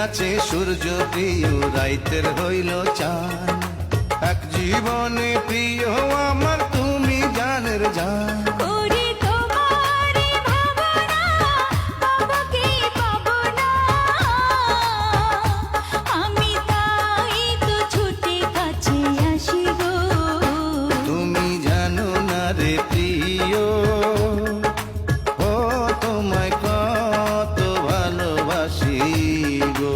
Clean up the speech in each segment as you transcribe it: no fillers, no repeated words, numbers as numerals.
আছে সূর্য প্রিয় রাইতের হইল চাঁদ, এক জীবনে প্রিয় আমার তুমি জানের জান। ওরে তোমারে ভাবনা বাবাকে পাবো না, আমি তাই তো ছুটে কাছে আসি গো। তুমি জানো না রে প্রিয়, ও তোমায় কত ভালোবাসি গো।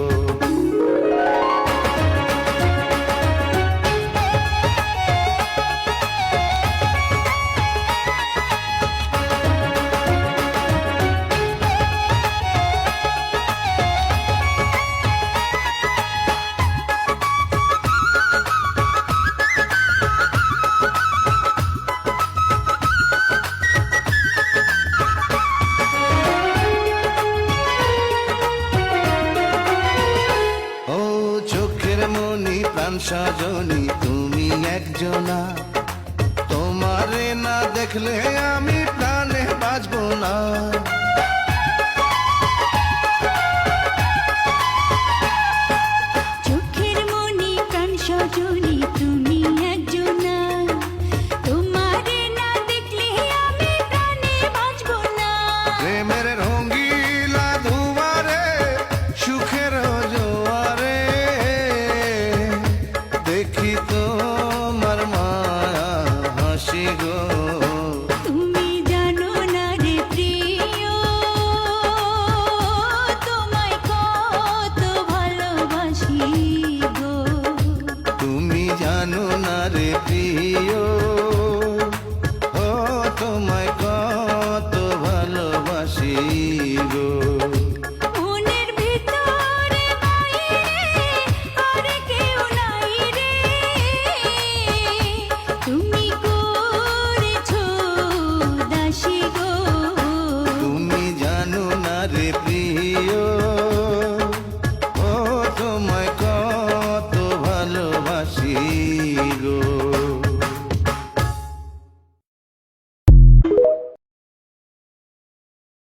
চোখের মনি প্রাণ সজনী তুমি একজনা, তোমারে না দেখলে আমি প্রাণে বাঁচব না।